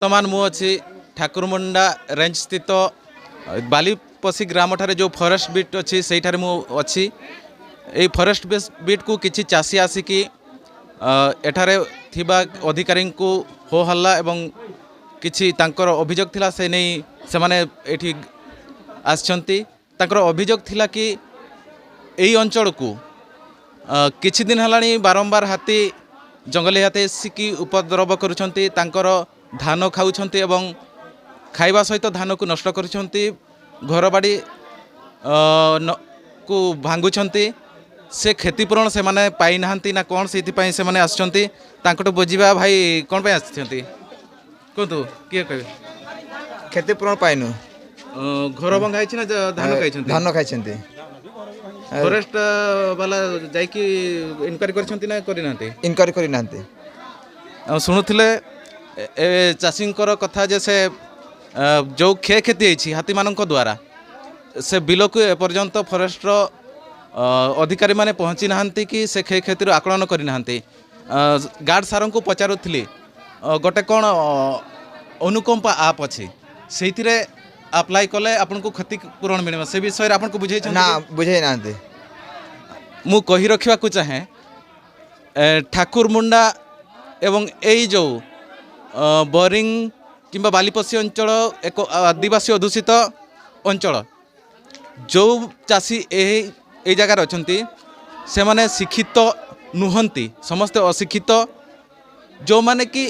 वर्तमान मु अच्छी ठाकुरमुंडा रेंज स्थित बालीपसी ग्राम ठारे जो फॉरेस्ट बीट अच्छी से अच्छी ये फॉरेस्ट बीट को किसी चाषी आसिकी एठारे थिबा अधिकारी को हो हल्ला एवं किछि तांकर अभियोग थिला से नहीं से माने एठी आछंती तांकर अभियोग थिला कि एई अंचल को किछि दिन हलानी बारंबार हाथी जंगली हाथी सिकी उपद्रव करुछंती तांकर धान खाउछंती एवं खाइबा सहित धान को नष्ट करुछंती घरबाड़ी को भांगुछंती से क्षतिपूरण से माने पाई नाहंती ना कौन से से माने आछंती तांकटो बुझिबा भाई कोन पे आछंती कोतु किए कहबे क्षतिपूरण पाइनु घर भंगा ना धान खाइछंती धान खाइछंती फॉरेस्ट वाला जाइकी इनक्वारी करछंती ना करि नांती इनक्वारी करि नांती शुणुथिले चाषींकर कथा जे से जो क्षय क्षति होती हाथी मानक द्वारा से बिल को एपर्यंत फॉरेस्ट अधिकारी माने पहुँची नाहांती कि से क्षय क्षतिर आकलन करि नाहांती गार्ड सार को पचारुथिली गोटे कौन अनुकंपा आप अच्छी से अप्लाई कले आपन को क्षतिपूरण मिले से विषय आपन को बुझे ना बुझे ना मु कही रखा चाहे ठाकुरमुंडा एवं यही जो बोरिंग किंबा बालीपसी अंचल एक आदिवासी अधूषित अंचल जो चाषी ए जगार अच्छा से माने शिक्षित नुहंती समस्ते अशिक्षित जो माने कि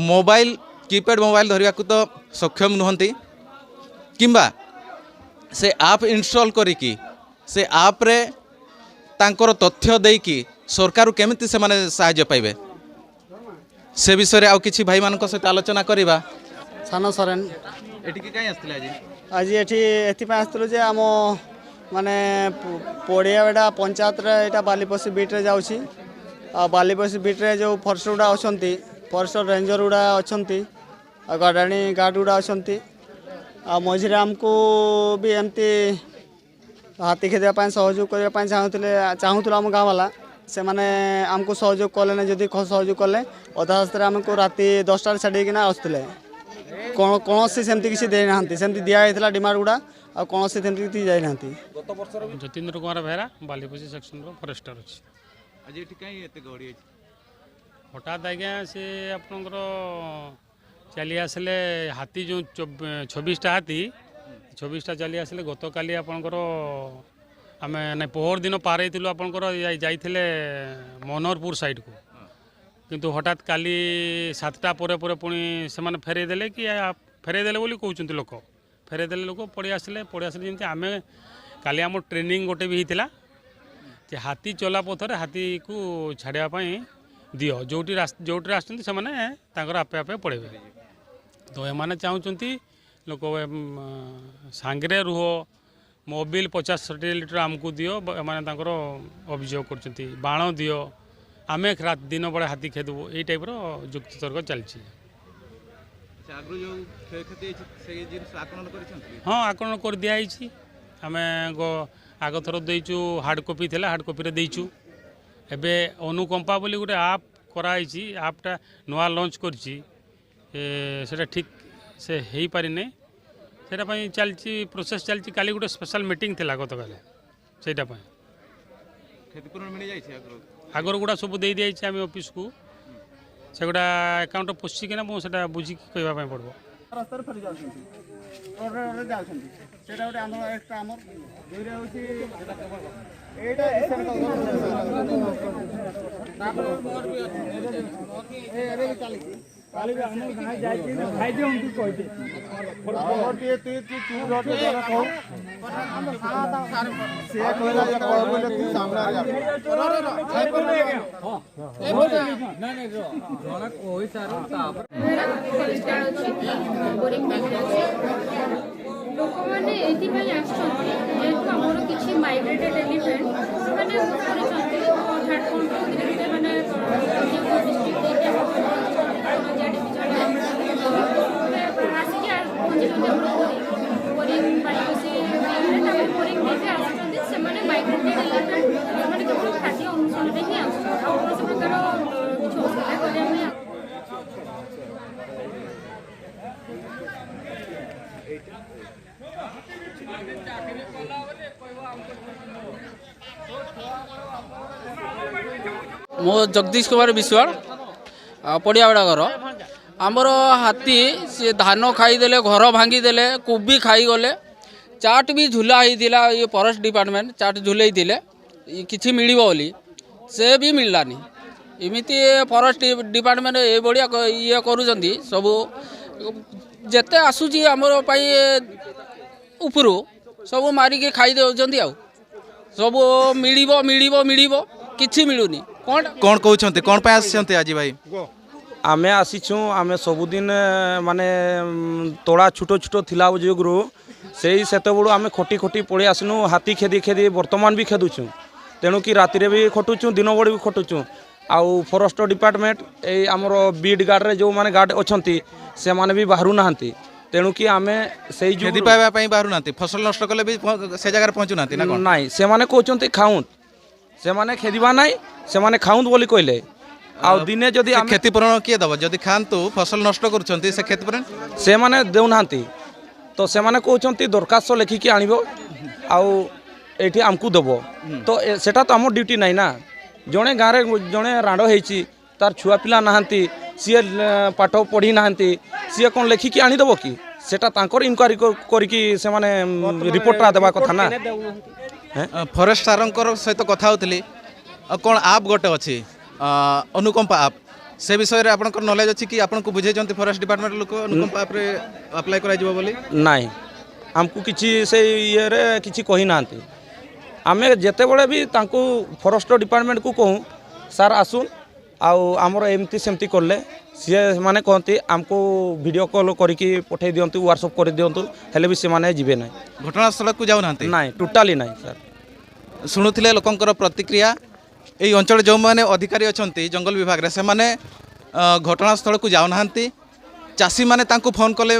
मोबाइल कीपैड मोबाइल धरने को तो सक्षम नुहंती किंबा से आप इंस्टॉल करिकी से आप रे तांकर तथ्य देकी सरकार केमिति से माने सहायता पाइबे से विषय आउ किछि भाई मानक सहित आलोचना करिबा। सान सरेन एठी की काई आस्थिले आज एठी एथि आसतलु जे आम माने पड़िया बेटा पंचायत रे एटा बालीपसी बीट रे जाउछि आ बालीपसी बीट रे जो फॉरेस्ट गुडा अछंती फॉरेस्ट रेंजर गुडा अछंती आ गार्डानी गार्ड गुडा अछंती आ मझिरे आमको भी एमती हाथी खेदेबा सहयोग करने चाहूला आम गाँव वाला से माने आमको सहयोग कले ना जदि सहयोग कले अधा रास्ते आमको राति 10टार छाड़ीकिना आसुले कौन सेमती किसी देना सेमती दिखाई डिमांड गुड़ा आ कौन सेमती किसी जाना जतीन्द्र कुमार बेहरा बालीपसी सेक्शन फॉरेस्टर अच्छी हठात आज्ञा से आपंकर चली आसले हाथी जो 26टा हाथी 26टा चली आसले गत काली आपंकर आम ना पोहर दिन पार आपंकर जाइए मनोहरपुर साइड को किंतु हठात काली 7टा पर पुणी से फेरेदेले कि फेरेदेले बोली कहते लोक फेरेदेले लोक पड़ी आसले जमी आम काली आम ट्रेनिंग गोटे भी होता जे हाथी चला पथर हाथी को छाड़ापी दियो जोटी आसते आपे आपे पड़े तो एमाने चाहूँगी लोक सांगरे रुह मोबिल 50-60 लिटर आमको दियो एमाने अभियोग कर बाण दियो आम दिन बड़े हाथी खेदबू यही टाइप जुक्ति तर्क चलती। हाँ आकलन कर दिखाई आम आग थर देचु हार्ड कॉपी थे हार्ड कॉपी देचु एबे अनुकंपा बोली गोटे आप कराई आपटा नुआ लॉन्च करछि सेटा ठीक से हो पारि नै सेटा पई चलछि प्रोसेस चलछि काली गोटे स्पेशल मीटिंग थिला गत काले सेटा पई क्षतिपूरण मिल जाई आगर गुड़ा सब दे दिया आम ऑफिस को से गुड़ा अकाउंट पोषिकिना मुझे बुझी कहवाई पड़ो रास्तार फेरी लोक मैंने जेहेतु आमर किसी माइग्रेटेड एलिफेंट मैंने माइग्रेटेड एलिफेंट खाद्य अनुसार ही आस मो जगदीश कुमार विश्वाल पड़ियाबड़ा घर आमर हाथी सी धान खाईदे घर भांगीदे कोबी खाईगले चाट भी झुला होता ये फॉरेस्ट डिपार्टमेंट चाट झुले किसी मिल बोली से भी मिललानी इमिति फॉरेस्ट डिपार्टमेंट ये भाया ये करूँ सब जेते आसूची आमर उपरू सब मारिकी खाई दे सब मिल किसी मिलूनी कौन कहते कौन पे आसछन्ते आज भाई आमे आसीछू आमे सबुदिन माने तोड़ा छुटो छुटो थिला जोगु से बड़ू आमे खटी खटी पड़े आसनु हाथी खेदी खेदी वर्तमान भी खेदुचु तेणु कि राति भी खटुचु दिन बड़ी भी खटुचु आउ फॉरेस्ट डिपार्टमेंट ये आमर बीड गार्ड रे जो माने गार्ड अच्छी से माने भी बाहरु नाहंती तेणु कि आमे से खेदी पाइबा पई बाहरु नांती फसल नष्ट कले भी से जगह पहुंचु नांती ना कोन नाही से माने कहउचंती खाउंत से माने खेदिबा नाही से माने खाउंत बोली कहले आ दिने जदी क्षतिपूरण किए दब जदि खातु फसल नष्ट करुँच से क्षतिपूरण से माने देउनाहांती तो से माने कहउचंती दरखास्त लिखिकी आनिबो आउ एठी आमकु दबो तो सेटा तो हमर ड्यूटी नाही ना जणे गारे जणे रांडो हेची तार छुआ पिला नाहांती सी पाठ पढ़ी नाहांती सी कोन लिखिकी आनी दबो कि सेटा तांकर इनक्वारी करिकी से माने रिपोर्टरा देबा कथा ना फॉरेस्ट सारंकर सहित कथा होतली कौन आप गोटे अच्छी अनुकंपा आप से विषय में आपन नॉलेज अच्छी कि आपन को बुझे फॉरेस्ट डिपार्टमेंट लोक अनुकंपा आप रे अप्लाई करा जिवो बोली नाही हमको किसी से ये रे किसी कही नांती आमे जेते बळे भी तांको फॉरेस्ट डिपार्टमेंट को कहूँ सार आसुन आउ आमर एमती सेमती करले सी माने कहती आमको वीडियो कॉल करके पठे दिंतु व्हाट्सअप कर दिंतु हेले भी से माने जीवे ना घटनास्थल को जाऊ ना ना टोटाली ना सर शुणुले लोकंकर प्रतिक्रिया এই অঞ্চল जो मैंने अधिकारी अच्छा जंगल विभाग से माने घटनास्थल को जाऊ ना चाषी मैंने फोन कले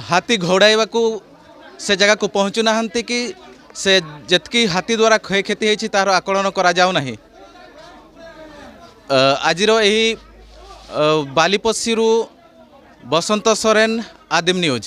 हाथी घोड़ाइबा से जगह को पहुँचु ना कि से जेतकी हाथी द्वारा क्षय क्षति होती तार आकलन करा जाऊ नहीं आजिर यही बालीपसी बसंत सोरेन आदिम न्यूज।